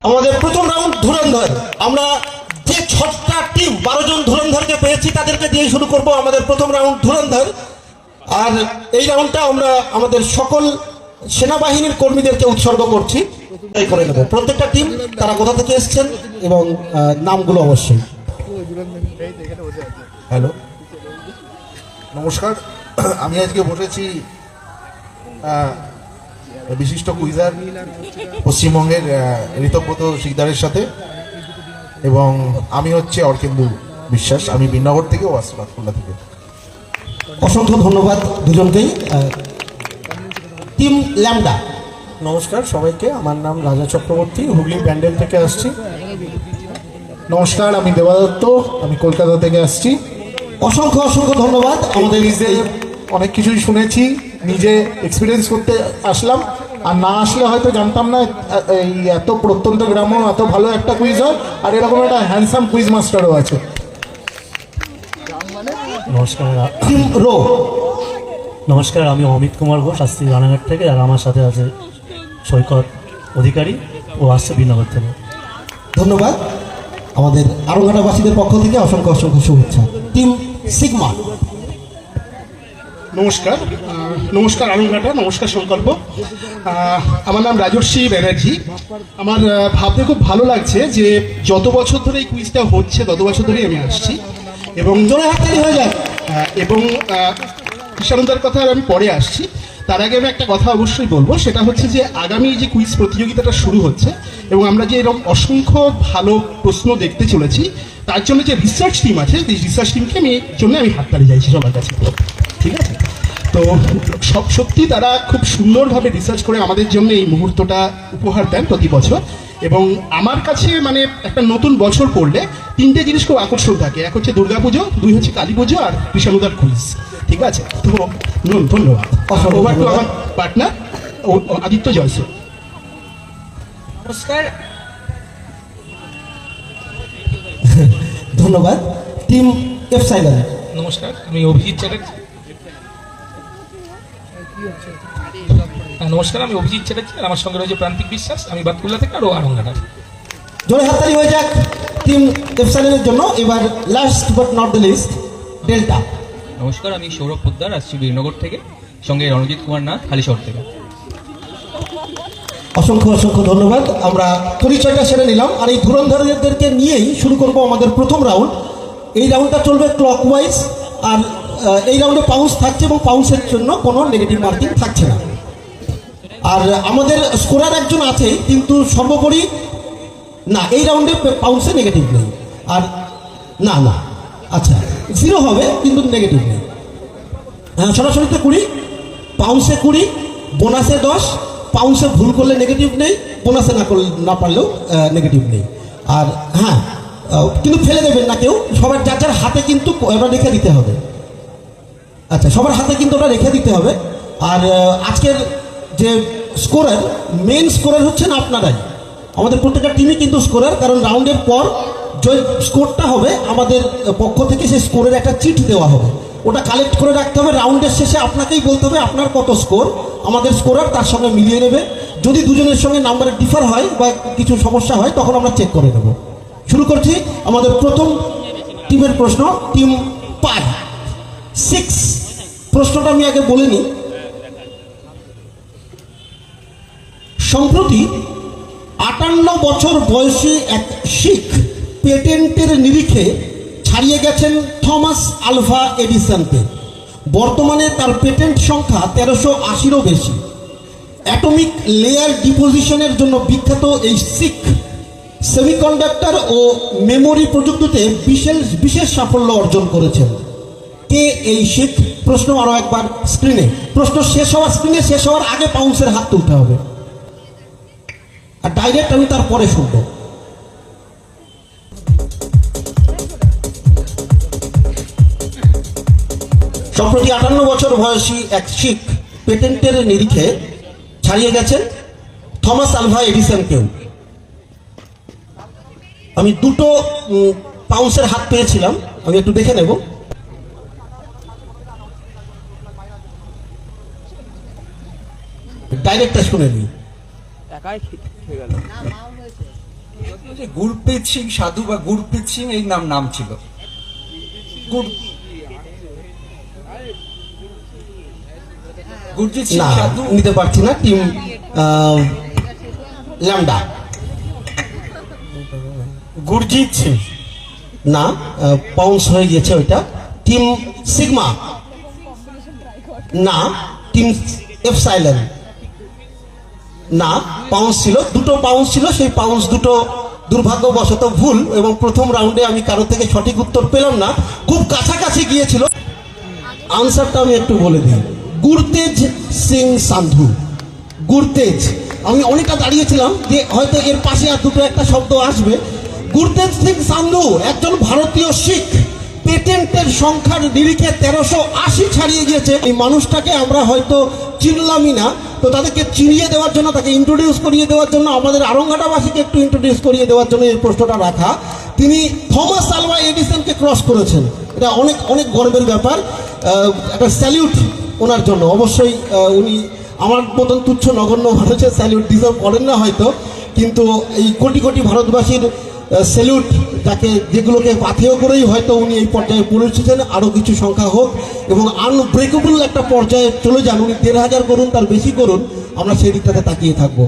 আমাদের প্রথম রাউন্ড ধুরন্ধর। আমরা যে 6টা টিম 12 জন ধুরন্ধরকে পেয়েছি তাদেরকে দিয়ে শুরু করব আমাদের প্রথম রাউন্ড ধুরন্ধর। আর এই রাউন্ডটা আমরা আমাদের সকল সেনাবাহিনীর কর্মীদেরকে উৎসর্গ করছি। করে নেব প্রত্যেকটা টিম তারা কোথা থেকে এসেছেন এবং নামগুলো অবশ্যই। হ্যালো, নমস্কার। আমি আজকে বসেছি বিশিষ্ট কুইজার পশ্চিমবঙ্গের ঋতব্রত শিকদারের সাথে, এবং আমি হচ্ছে অর্কেন্দু বিশ্বাস। আমি বিনগর থেকে ও আসবাদপুল্লা থেকে। অসংখ্য ধন্যবাদ দুজনকেই। Team lambda. নমস্কার সবাইকে, আমার নাম রাজা চক্রবর্তী, হুগলি প্যান্ডেল থেকে আসছি। নমস্কার, আমি দেবাদত্ত, আমি কলকাতা থেকে আসছি। অসংখ্য অসংখ্য ধন্যবাদ। আমাদের নিজে অনেক কিছুই শুনেছি, নিজে এক্সপিরিয়েন্স করতে আসলাম, আর না আসলে হয়তো জানতাম না এই এত প্রত্যন্ত গ্রামও এত ভালো একটা কুইজ হয়, আর এরকম একটা হ্যান্ডসাম কুইজ মাস্টারও আছে। নমস্কার টিম রো। নমস্কার, আমি অমিত কুমার ঘোষ, আসছি রানাঘাট থেকে, আর আমার সাথে আছে সৈকত অধিকারী, ও আসছে বিনগর থেকে। ধন্যবাদ। আমাদের আরংঘাটাবাসীদের পক্ষ থেকে অসংখ্য অসংখ্য শুভেচ্ছা। Team sigma. নমস্কার, নমস্কার আরংঘাটা, নমস্কার সংকল্প। আমার নাম রাজর্ষি ব্যানার্জি। আমার ভাবতে খুব ভালো লাগছে যে যত বছর ধরে এই কুইজটা হচ্ছে তত বছর ধরেই আমি আসছি, এবং জোরে হাততালি হয়ে যায়। এবং কৃষ্ণানন্দার কথা আমি পরে আসছি। তার আগে আমি একটা কথা অবশ্যই বলবো, সেটা হচ্ছে যে আগামী যে কুইজ প্রতিযোগিতাটা শুরু হচ্ছে এবং আমরা যে এরকম অসংখ্য ভালো প্রশ্ন দেখতে চলেছি, তার জন্য যে রিসার্চ টিম আছে, সেই রিসার্চ টিমকে আমি হাততালি চাইছি সবার কাছে। ঠিক আছে, তো সত্যি তারা খুব সুন্দরভাবে রিসার্চ করে আমাদের জন্য এই মুহূর্তটা উপহার দেন প্রতি বছর। এবং আমার কাছে মানে একটা নতুন বছর পড়লে 3টে জিনিস খুব আকর্ষণ থাকে। এক হচ্ছে দুর্গাপুজো, 2 হচ্ছে কালী পুজো, আর কৃষ্ণানুদার কুইজ। ঠিক আছে, তো ধন্যবাদ। ওভার টু আমার পার্টনার আদিত্য জয়সু। নমস্কার, ধন্যবাদ। Team epsilon. নমস্কার, আমি অভিজিৎ চ্যাটার্জি। নমস্কার, আমি অভিজিৎ চ্যাটার্জি, আর আমার সঙ্গে রয়েছে প্রান্তিক বিশ্বাস। আমি বাতকুল্লা থেকে, আরও আরংঘাটার। জোরে হাততালি হয়ে যাক টিম এফসাইলেনের জন্য। এবার last but not the least, delta. নমস্কার, আমি সৌরভ পোদ্দার, আসছি বীরনগর থেকে, সঙ্গে রণজিৎ কুমার নাথ, হালিশহর থেকে। অসংখ্য অসংখ্য ধন্যবাদ। আমরা পরিচয়টা সেরে নিলাম, আর এই ধুরন্ধরদেরকে নিয়েই শুরু করব আমাদের প্রথম রাউন্ড। এই রাউন্ডটা চলবে ক্লকওয়াইজ, আর এই রাউন্ডে পাউন্স থাকছে এবং পাউন্সের জন্য কোনো নেগেটিভ মার্কিং থাকছে না। আর আমাদের স্কোরার একজন আছে, কিন্তু সর্বোপরি না, এই রাউন্ডে পাউন্সে নেগেটিভ নেই। আর না না, আচ্ছা 0 হবে কিন্তু নেগেটিভ নেই। হ্যাঁ, সরাসরিতে 20, পাউন্সে 20, বোনাসে 10। পাউন্সে ভুল করলে নেগেটিভ নেই, বোনাসে না পারলেও নেগেটিভ নেই। আর হ্যাঁ, কিন্তু ফেলে দেবেন না কেউ, সবার যার যার হাতে কিন্তু ওটা রেখে দিতে হবে। আচ্ছা, সবার হাতে কিন্তু ওটা রেখে দিতে হবে। আর আজকের যে স্কোরার, মেন স্কোরার হচ্ছেন আপনারাই। আমাদের প্রত্যেকটা টিমই কিন্তু স্কোরার, কারণ রাউন্ডের পর যে স্কোরটা হবে আমাদের পক্ষ থেকে সেই স্কোরের একটা চিট দেওয়া হবে, ওটা কালেক্ট করে রাখতে হবে। রাউন্ডের শেষে আপনাকেই বলতে হবে আপনার কত স্কোর, আমাদের স্কোরার তার সঙ্গে মিলিয়ে নেবে। যদি দুজনের সঙ্গে নাম্বারের ডিফার হয় বা কিছু সমস্যা হয়, তখন আমরা চেক করে নেব। শুরু করছি আমাদের প্রথম টিমের প্রশ্ন, টিম পাই 6। প্রশ্নটা আমি আগে বলে নিই। সম্প্রতি 58 বছর বয়সী এক শিখ পেটেন্টের নিরিখে ছাড়িয়ে গেছেন থমাস আলভা এডিসনকে। বর্তমানে তার পেটেন্ট সংখ্যা 1380-রও বেশি। অ্যাটমিক লেয়ার ডিপোজিশনের জন্য বিখ্যাত এই শিখ সেমিকন্ডাক্টর ও মেমোরি প্রযুক্তিতে বিশেষ সাফল্য অর্জন করেছেন। কে এই শিখ? প্রশ্ন আরও একবার স্ক্রিনে। প্রশ্ন স্ক্রিনে শেষ হওয়ার আগে পাউন্সের হাত তুলতে হবে, আর ডাইরেক্ট আমি তারপরে শুনবো। সম্প্রতি 58 বছর বয়সী এক শিখ পেটেন্টের নিরিখে ছাড়িয়ে গেছেন থমাস আলভা এডিসনকেও। আমি দুটো পাউন্সের হাত পেয়েছিলাম, আমি একটু দেখে নেব। ডাইরেক্টটা শুনে নিই। গুরপ্রীত সিং সাধু বা গুরপ্রীত সিং এই নাম ছিল। গুরজিৎ সিং না, সাধু নিতে পারছি না। Team lambda. গুরজিৎ সিং না, পাউন্স হয়ে গেছে ওইটা। Team sigma. না, টিম এপসাইলন। না, পাউন্স ছিল, দুটো পাউন্স ছিল, সেই পাউন্স দুটো দুর্ভাগ্যবশত ভুল, এবং প্রথম রাউন্ডে আমি কারো থেকে সঠিক উত্তর পেলাম না, খুব কাছাকাছি গিয়েছিল। আনসারটা আমি একটু বলে দিই, গুরতেজ সিং সান্ধু। গুরতেজ, আমি অনেকটা দাঁড়িয়েছিলাম যে হয়তো এর পাশে আর দুটো একটা শব্দ আসবে। গুরতেজ সিং সান্ধু একজন ভারতীয় শিখ, পেটেন্টের সংখ্যার নিরিখে 1380 ছাড়িয়ে গিয়েছে। এই মানুষটাকে আমরা হয়তো চিনলামই না, তো তাদেরকে চিনিয়ে দেওয়ার জন্য, তাকে ইন্ট্রোডিউস করিয়ে দেওয়ার জন্য, আমাদের আরংঘাটাবাসীকে একটু ইন্ট্রোডিউস করিয়ে দেওয়ার জন্য এই প্রশ্নটা রাখা। তিনি থমাস আলভা এডিসনকে ক্রস করেছেন, এটা অনেক অনেক গর্বের ব্যাপার। একটা স্যালিউট ওনার জন্য। অবশ্যই উনি আমার মতন তুচ্ছ নগণ্য মানুষের স্যালিউট ডিজার্ভ করেন না হয়তো, কিন্তু এই কোটি কোটি ভারতবাসীর স্যালিউট, যাকে যেগুলোকে পাথেয় করেই হয়তো উনি এই পর্যায়ে পৌঁছেছেন। আরও কিছু সংখ্যা হোক এবং আনব্রেকেবল একটা পর্যায়ে চলে যান। উনি 1500 করুন, তার বেশি করুন, আমরা সেই দিকটাতে তাকিয়ে থাকবো।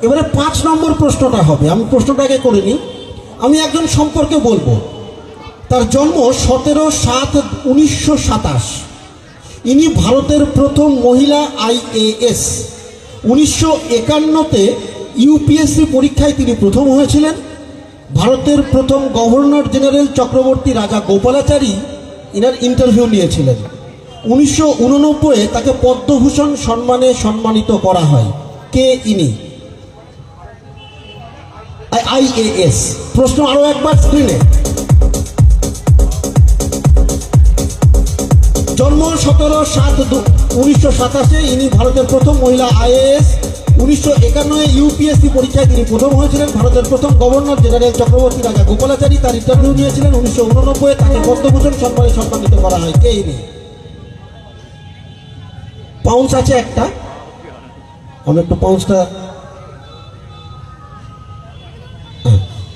এবারে 5 নম্বর প্রশ্নটা হবে। আমি প্রশ্নটাকে করে নিই। আমি একজন সম্পর্কে বলবো, তার জন্ম 17/7/1927। ইনি ভারতের প্রথম মহিলা IAS। 1951-তে ইউপিএসসি পরীক্ষায় তিনি প্রথম হয়েছিলেন। ভারতের প্রথম গভর্নর জেনারেল চক্রবর্তী রাজা গোপালাচারী ইনার ইন্টারভিউ নিয়েছিলেন। 1989-এ তাকে পদ্মভূষণ সম্মানে সম্মানিত করা হয়। কে ইনি? IAS। প্রশ্ন আরো একবার স্ক্রিনে। জন্ম 17/7/1927। ইনি ভারতের প্রথম মহিলা IAS। 1951-এ ইউপিএসসি পরীক্ষায় তিনি প্রথম হয়েছিলেন। ভারতের প্রথম গভর্নর জেনারেল চক্রবর্তী রাজা গোপালাচারী তার ইন্টারভিউ নিয়েছিলেন। 1989-এ তাকে পদ্মভূষণ সম্মানে সম্মানিত করা হয়। কে ইনি? পাউন্স আছে একটা, আমি একটু পাউন্সটা,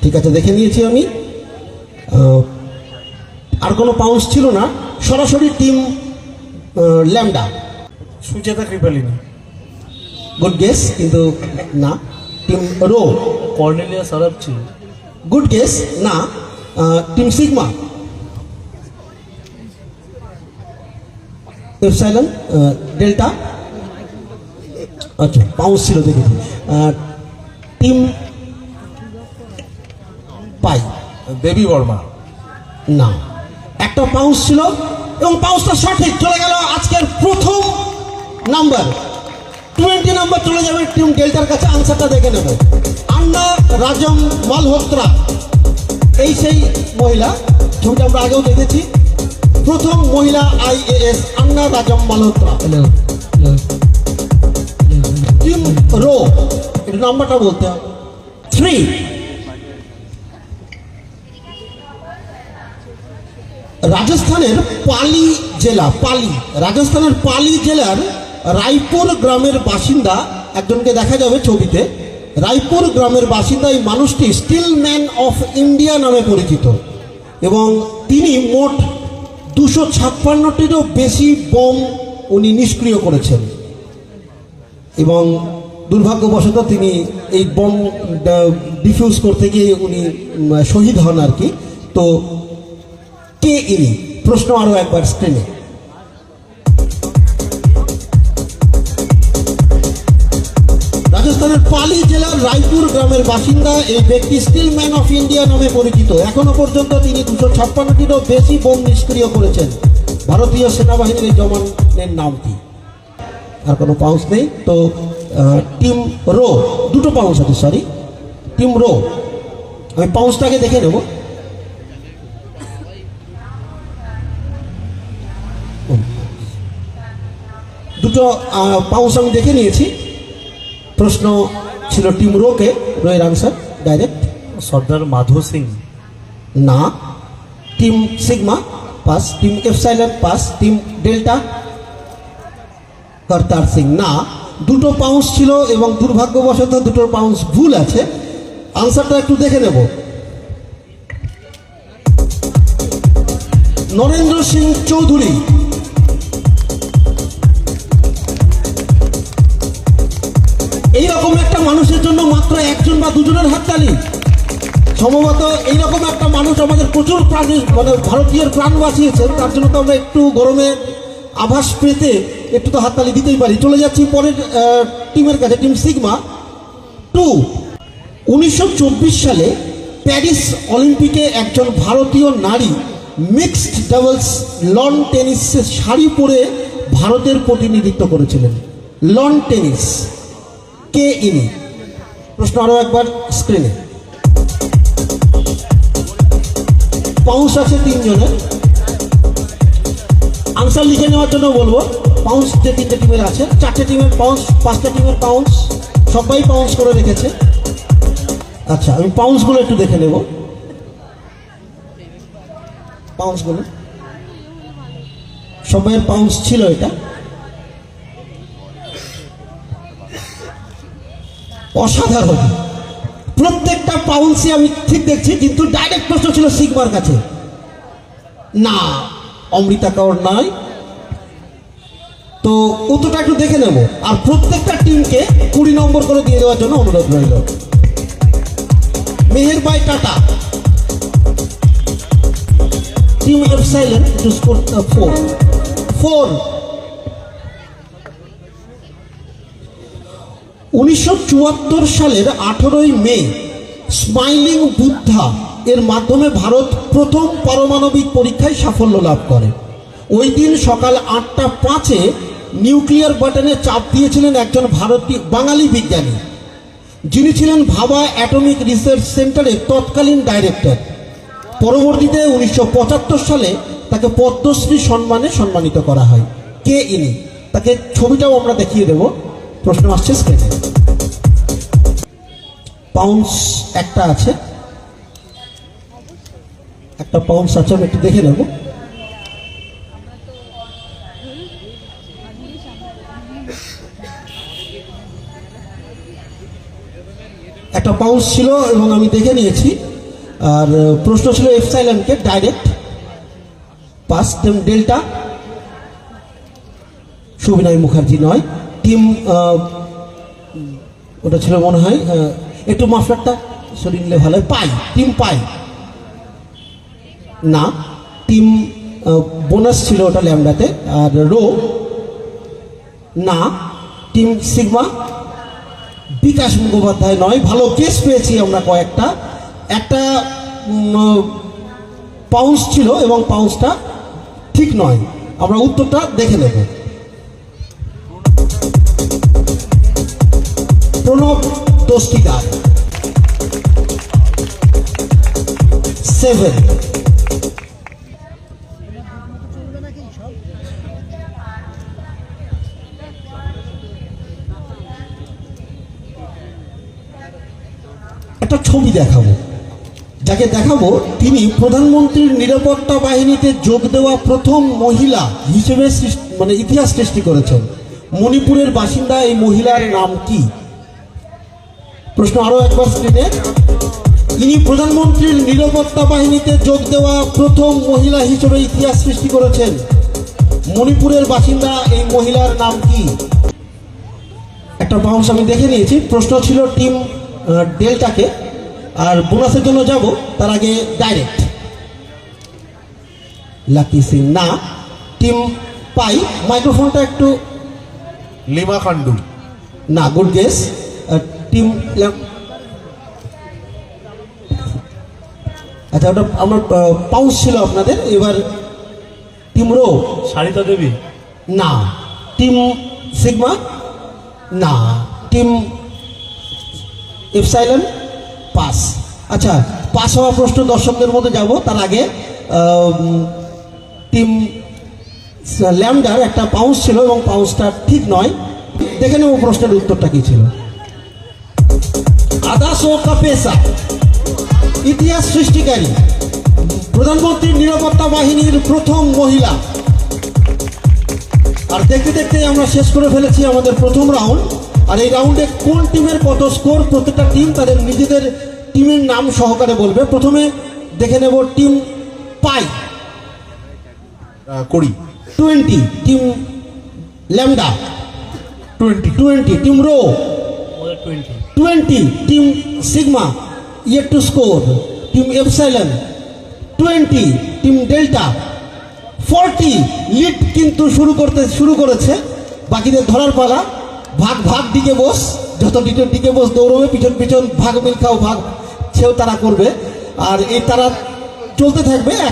ঠিক আছে, দেখে নিয়েছি আমি। আর কোনো পাউন্স ছিল না। সরাসরি team lambda. Sucheta Kripalani. Good guess, কিন্তু না। Team rho. Cornelia Sorabji. Good guess, না। Team sigma. Epsilon, delta. আচ্ছা, পাউন্স ছিল দেখেছি। Team pi. দেবী বর্মা। না, একটা পাউন্স ছিল এবং পাউন্সটা সঠিক। চলে গেল আজকের প্রথম নাম্বার। 20 নাম্বার চলে যাবে টিম ডেল্টার কাছে। আনসারটা দেখে নেব। আন্না রাজম মালহোত্রা, এই সেই মহিলা, ছবিটা আমরা আগেও দেখেছি। প্রথম মহিলা IAS আন্না রাজম মালহোত্রা। টিম রো, এটা নাম্বারটা বলতে হবে 3। রাজস্থানের পালি জেলা, রাজস্থানের পালি জেলার রায়পুর গ্রামের বাসিন্দা একজনকে দেখা যাবে ছবিতে। রায়পুর গ্রামের বাসিন্দা এই মানুষটি স্টিল ম্যান অফ ইন্ডিয়া নামে পরিচিত, এবং তিনি মোট 256টিরও বেশি বোম উনি নিষ্ক্রিয় করেছেন, এবং দুর্ভাগ্যবশত তিনি এই বোম ডিফিউজ করতে গিয়ে উনি শহীদ হন আর কি। তো কে ইনি? প্রশ্ন আরো একবার স্ক্রিনে। রাজস্থানের পালি জেলার রায়পুর গ্রামের বাসিন্দা এই ব্যক্তি স্টিল ম্যান অফ ইন্ডিয়া নামে পরিচিত। এখনো পর্যন্ত তিনি 256টিরও বেশি বোম নিষ্ক্রিয় করেছেন। ভারতীয় সেনাবাহিনীর এই জওয়ানের নাম কি? আর কোনো পাউন্স নেই। তো টিম রো, দুটো পাউন্স আছে, সরি। টিম রো, আমি পাউন্সটাকে দেখে নেব। দুটো পাউন্স আমি দেখে নিয়েছি। প্রশ্ন ছিল টিম রোকে, রোয়ের আনসার ডাইরেক্ট সর্দার মাধো সিং, না। Team sigma pass, team epsilon pass, team delta Kartar Singh, না। দুটো পাউন্স ছিল এবং দুর্ভাগ্যবশত দুটো পাউন্স ভুল আছে। আনসারটা একটু দেখে নেব। নরেন্দ্র সিং চৌধুরী। এইরকম একটা মানুষের জন্য মাত্র একজন বা দুজনের হাততালি। সম্ভবত এইরকম একটা মানুষ আমাদের প্রচুর প্রাণী মানে ভারতীয়ের প্রাণ বাঁচিয়েছেন, তার জন্য তো আমরা একটু গরমের আভাস পেতে একটু তো হাততালি দিতেই পারি। চলে যাচ্ছি পরের টিমের কাছে, টিম সিগমা 2। 1924 সালে প্যারিস অলিম্পিকে একজন ভারতীয় নারী মিক্সড ডাবলস লন টেনিসে শাড়ি পরে ভারতের প্রতিনিধিত্ব করেছিলেন। লন টেনিস, কে ইনি? প্রশ্ন আরো একবার স্ক্রিনে। পাউন্স আছে 3 জনের। আনসার লিখে নেওয়ার জন্য বলবো। পাউন্স যে 3টে টিমের আছে, 4টে টিমের পাউন্স, 5টা টিমের পাউন্স, সবাই পাউন্স করে রেখেছে। আচ্ছা, আমি পাউন্সগুলো একটু দেখে নেব। পাউন্সগুলো সবাইয়ের পাউন্স ছিল এটা। অসাধারণ, প্রত্যেকটা পাউন্সই আমি ঠিক দেখছি, কিন্তু ডাইরেক্ট প্রশ্ন ছিল সিগমার কাছে। না, অমৃতা কাউর নয়। তো উত্তরটা একটু দেখে নেব, আর প্রত্যেকটা টিমকে 20 নম্বর করে দিয়ে দেওয়ার জন্য অনুরোধ রইল। Meherbai Tata, team epsilon to score 4। 1974 সালের 18ই মে স্মাইলিং বুদ্ধা এর মাধ্যমে ভারত প্রথম পারমাণবিক পরীক্ষায় সাফল্য লাভ করে। ওই দিন সকাল 8:05 নিউক্লিয়ার বাটনে চাপ দিয়েছিলেন একজন ভারতীয় বাঙালি বিজ্ঞানী, যিনি ছিলেন ভাবা অ্যাটমিক রিসার্চ সেন্টারের তৎকালীন ডাইরেক্টর। পরবর্তীতে 1975 সালে তাকে পদ্মশ্রী সম্মানে সম্মানিত করা হয়। কে ইনি? তাকে ছবিটাও আমরা দেখিয়ে দেব। প্রশ্ন আসছে স্ক্রিনে। পাউন্স একটা আছে, একটা পাউন্স আছে, আমি একটু দেখে নেব। একটা পাউন্স ছিল এবং আমি দেখে নিয়েছি। আর প্রশ্ন ছিল এফসাইলেনকে direct pass, team delta Subinoy Mukherjee নয়। টিম ওটা ছিল মনে হয়, একটু মাফলারটা সরিয়ে নিলে ভালো হয়। পাই, টিম পাই, না। টিম বোনাস ছিল ওটা ল্যামডাতে। আর রো, না। টিম সিগমা বিকাশ মুখোপাধ্যায় নয়। ভালো কেস পেয়েছি আমরা কয়েকটা। একটা পাউন্স ছিল এবং পাউন্সটা ঠিক নয়। আমরা উত্তরটা দেখে নেব। প্রণব দস্তিদার 7। একটা ছবি দেখাবো, যাকে দেখাবো তিনি প্রধানমন্ত্রীর নিরাপত্তা বাহিনীতে যোগ দেওয়া প্রথম মহিলা হিসেবে মানে ইতিহাস সৃষ্টি করেছেন। মণিপুরের বাসিন্দা এই মহিলার নাম কি? প্রশ্ন আরো একবার স্ক্রিনে। ইনি প্রধানমন্ত্রীর নিরাপত্তা বাহিনীতে যোগ দেওয়া প্রথম মহিলা হিসেবে ইতিহাস সৃষ্টি করেছেন। মণিপুরের বাসিন্দা এই মহিলার নাম কি? একটা বাউন্স আমি দেখে নিয়েছি। প্রশ্ন ছিল টিম ডেল্টাকে। আর বোনাসের জন্য যাব, তার আগে ডাইরেক্ট লাকি সিং, না। টিম পাই, মাইক্রোফোনটা একটু। লিমা খান্ডু, না। Good guess. টিম আচ্ছা, ওটা আমার পাউন্স ছিল আপনাদের। এবার টিম রো, সারিতা দেবী, না। টিম সিগমা, না। Team epsilon pass. আচ্ছা, পাস হওয়া প্রশ্ন দর্শকদের মধ্যে যাব, তার আগে টিম ল্যামডার একটা পাউন্স ছিল এবং পাউন্সটা ঠিক নয়। দেখে নেব প্রশ্নের উত্তরটা কি ছিল। আদাসো কাপেসা ইতিহাস সৃষ্টিকারী, প্রধানমন্ত্রীর নিরাপত্তা বাহিনীর প্রথম মহিলা। আর দেখতে দেখতে আমরা শেষ করে ফেলেছি আমাদের প্রথম রাউন্ড। আর এই রাউন্ডে কোন টিমের কত স্কোর, প্রত্যেকটা টিম তাদের নিজেদের টিমের নাম সহকারে বলবে। প্রথমে দেখে নেব team pi 20, team lambda 20, team rho 20, team sigma yet to score, team epsilon 20, team delta 40। Lead কিন্তু শুরু করেছে, বাকিদের ধরার পালা। ভাগ দিকে বস, যত দিকে বস দৌড়বে, পিছন ভাগ মিল খাও, ভাগ সেও তারা করবে। আর এই তারা চলতে থাকবে। এখন